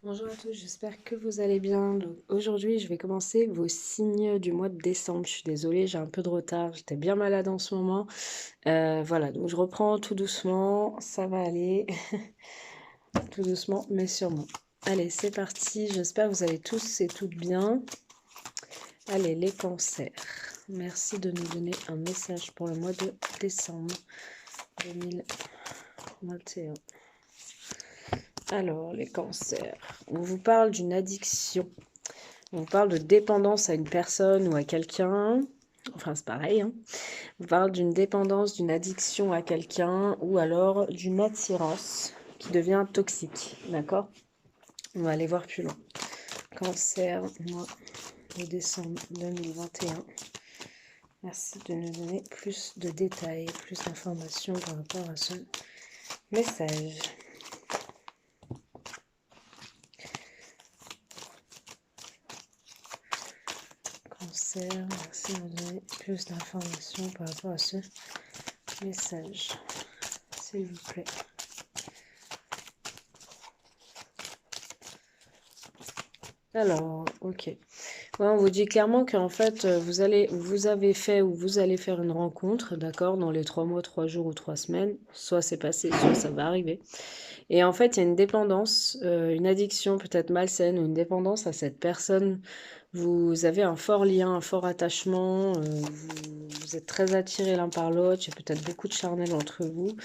Bonjour à tous, j'espère que vous allez bien. Donc, aujourd'hui, je vais commencer vos signes du mois de décembre. Je suis désolée, j'ai un peu de retard. J'étais bien malade en ce moment. Voilà, donc je reprends tout doucement. Ça va aller. Tout doucement, mais sûrement. Allez, c'est parti. J'espère que vous allez tous et toutes bien. Allez, les cancers. Merci de nous donner un message pour le mois de décembre 2021. Alors, les cancers. On vous parle d'une addiction. On parle de dépendance à une personne ou à quelqu'un. Enfin, c'est pareil, hein. On parle d'une dépendance, d'une addiction à quelqu'un ou alors d'une attirance qui devient toxique. D'accord? On va aller voir plus loin. Cancer, mois de décembre 2021. Merci de nous donner plus de détails, plus d'informations par rapport à ce message. Cancer, merci de nous donner plus d'informations par rapport à ce message. S'il vous plaît. Alors, ok. Ouais, on vous dit clairement qu'en fait, vous avez fait ou vous allez faire une rencontre, d'accord, dans les 3 mois, 3 jours ou 3 semaines. Soit c'est passé, soit ça va arriver. Et en fait, il y a une dépendance, une addiction peut-être malsaine ou une dépendance à cette personne. Vous avez un fort lien, un fort attachement. Vous êtes très attirés l'un par l'autre. Il y a peut-être beaucoup de charnel entre vous.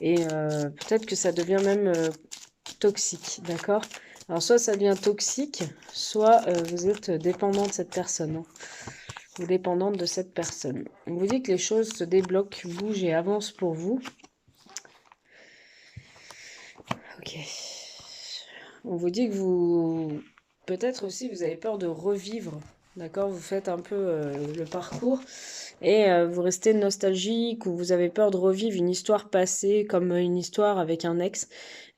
Et peut-être que ça devient même toxique, d'accord? Alors, soit ça devient toxique, soit vous êtes dépendant de cette personne, hein, ou dépendante de cette personne. On vous dit que les choses se débloquent, bougent et avancent pour vous. Ok. On vous dit que vous... Peut-être aussi, vous avez peur de revivre, d'accord? Vous faites un peu le parcours et vous restez nostalgique ou vous avez peur de revivre une histoire passée comme une histoire avec un ex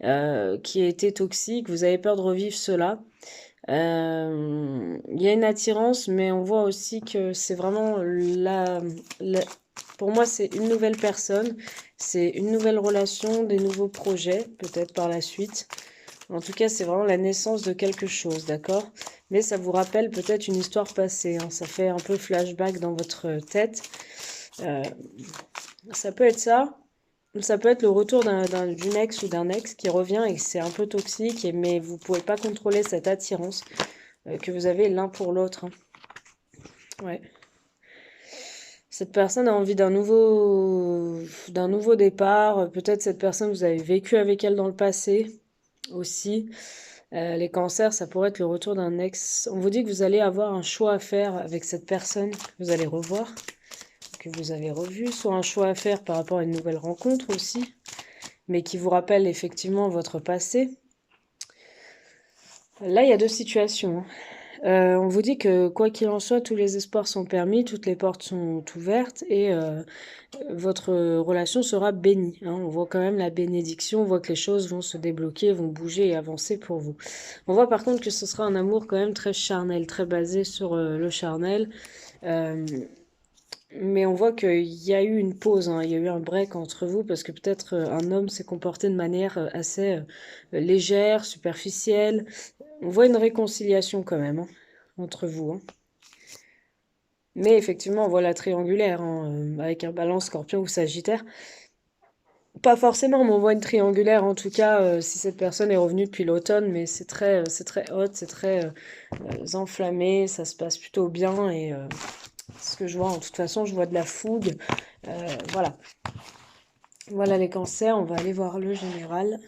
qui a été toxique. Vous avez peur de revivre cela. Il y a une attirance, mais on voit aussi que c'est vraiment pour moi, c'est une nouvelle personne, c'est une nouvelle relation, des nouveaux projets, peut-être par la suite. En tout cas, c'est vraiment la naissance de quelque chose, d'accord? Mais ça vous rappelle peut-être une histoire passée, hein. Ça fait un peu flashback dans votre tête. Euh, Ça peut être ça. Ça peut être le retour d'une ex ou d'un ex qui revient et que c'est un peu toxique, mais vous pouvez pas contrôler cette attirance que vous avez l'un pour l'autre, hein. Ouais. Cette personne a envie d'un nouveau départ. Peut-être cette personne, vous avez vécu avec elle dans le passé aussi. Les cancers, ça pourrait être le retour d'un ex. On vous dit que vous allez avoir un choix à faire avec cette personne que vous allez revoir, que vous avez revu, soit un choix à faire par rapport à une nouvelle rencontre aussi, mais qui vous rappelle effectivement votre passé. Là, il y a deux situations, hein. On vous dit que quoi qu'il en soit, tous les espoirs sont permis, toutes les portes sont ouvertes et votre relation sera bénie, hein. On voit quand même la bénédiction, on voit que les choses vont se débloquer, vont bouger et avancer pour vous. On voit par contre que ce sera un amour quand même très charnel, très basé sur le charnel. Euh, mais on voit qu'il y a eu une pause, hein, il y a eu un break entre vous parce que peut-être un homme s'est comporté de manière assez légère, superficielle. On voit une réconciliation quand même, hein, entre vous, hein. Mais effectivement, on voit la triangulaire, hein, avec un balance scorpion ou sagittaire. Pas forcément, mais on voit une triangulaire en tout cas si cette personne est revenue depuis l'automne, mais c'est très hot, c'est très enflammé, ça se passe plutôt bien et ce que je vois, en toute façon, je vois de la fougue. Voilà. Voilà les cancers, on va aller voir le général.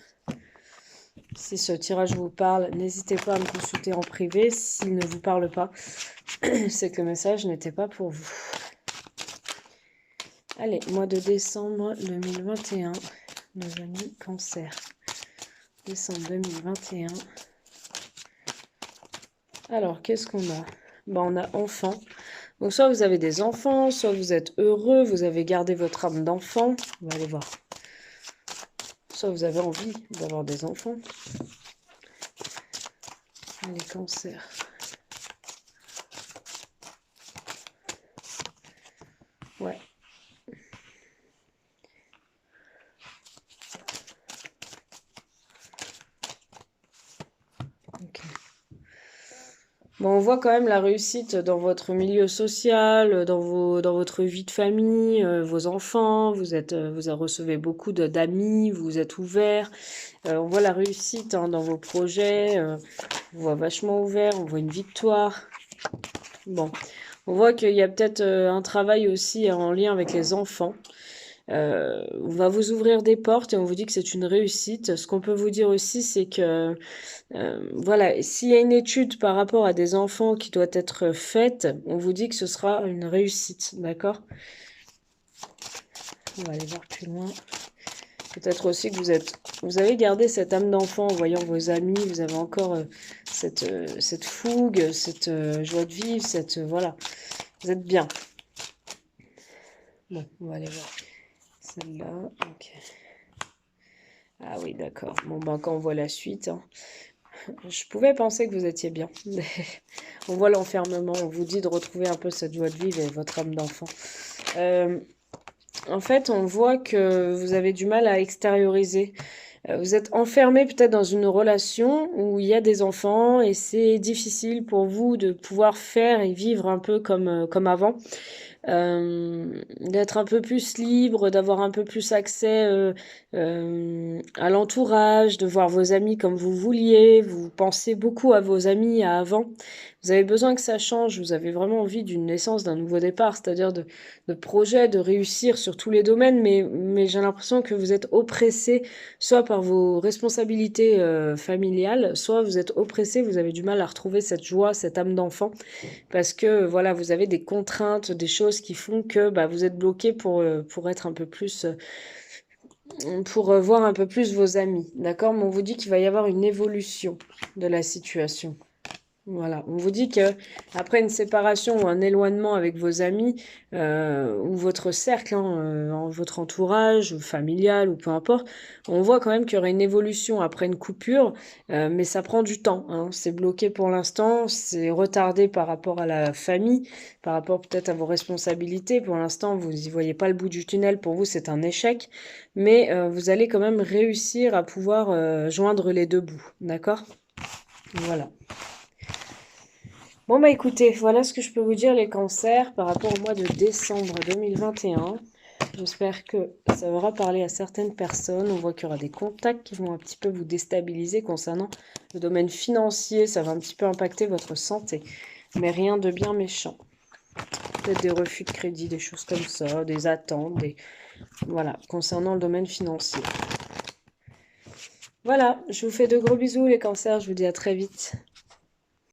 Si ce tirage vous parle, n'hésitez pas à me consulter en privé. S'il ne vous parle pas, c'est que le message n'était pas pour vous. Allez, mois de décembre 2021, nos amis cancer. Décembre 2021. Alors, qu'est-ce qu'on a? Ben, on a enfant. Donc, soit vous avez des enfants, soit vous êtes heureux, vous avez gardé votre âme d'enfant. On va aller voir. Soit vous avez envie d'avoir des enfants. Les cancers. Ouais. Bon, on voit quand même la réussite dans votre milieu social, dans votre vie de famille, vos enfants, vous recevez beaucoup d'amis, vous êtes ouvert. On voit la réussite hein, dans vos projets, on voit vachement ouvert, on voit une victoire. Bon, on voit qu'il y a peut-être un travail aussi en lien avec les enfants. On va vous ouvrir des portes et on vous dit que c'est une réussite. Ce qu'on peut vous dire aussi, c'est que voilà, s'il y a une étude par rapport à des enfants qui doit être faite, on vous dit que ce sera une réussite, d'accord? On va aller voir plus loin. Peut-être aussi que vous avez gardé cette âme d'enfant en voyant vos amis, vous avez encore cette fougue, cette joie de vivre, voilà, vous êtes bien. Bon, on va aller voir celle-là, ok. Ah oui, d'accord. Bon, ben quand on voit la suite, hein, je pouvais penser que vous étiez bien. On voit l'enfermement, on vous dit de retrouver un peu cette joie de vivre et votre âme d'enfant. En fait, on voit que vous avez du mal à extérioriser. Vous êtes enfermé peut-être dans une relation où il y a des enfants et c'est difficile pour vous de pouvoir faire et vivre un peu comme avant. D'être un peu plus libre, d'avoir un peu plus accès à l'entourage, de voir vos amis comme vous vouliez. Vous pensez beaucoup à vos amis à avant. Vous avez besoin que ça change. Vous avez vraiment envie d'une naissance, d'un nouveau départ, c'est-à-dire de projets, de réussir sur tous les domaines. Mais j'ai l'impression que vous êtes oppressé, soit par vos responsabilités familiales, soit vous êtes oppressé, vous avez du mal à retrouver cette joie, cette âme d'enfant parce que voilà, vous avez des contraintes, des choses qui font que bah, vous êtes bloqué pour être un peu plus, pour voir un peu plus vos amis, d'accord? Mais on vous dit qu'il va y avoir une évolution de la situation. Voilà, on vous dit que après une séparation ou un éloignement avec vos amis ou votre cercle, hein, votre entourage familial ou peu importe, on voit quand même qu'il y aurait une évolution après une coupure, mais ça prend du temps. Hein. C'est bloqué pour l'instant, c'est retardé par rapport à la famille, par rapport peut-être à vos responsabilités. Pour l'instant, vous n'y voyez pas le bout du tunnel. Pour vous, c'est un échec, mais vous allez quand même réussir à pouvoir joindre les deux bouts, d'accord? Voilà. Bon bah écoutez, voilà ce que je peux vous dire les cancers par rapport au mois de décembre 2021. J'espère que ça aura parlé à certaines personnes. On voit qu'il y aura des contacts qui vont un petit peu vous déstabiliser concernant le domaine financier. Ça va un petit peu impacter votre santé, mais rien de bien méchant. Peut-être des refus de crédit, des choses comme ça, des attentes, voilà, concernant le domaine financier. Voilà, je vous fais de gros bisous les cancers, je vous dis à très vite.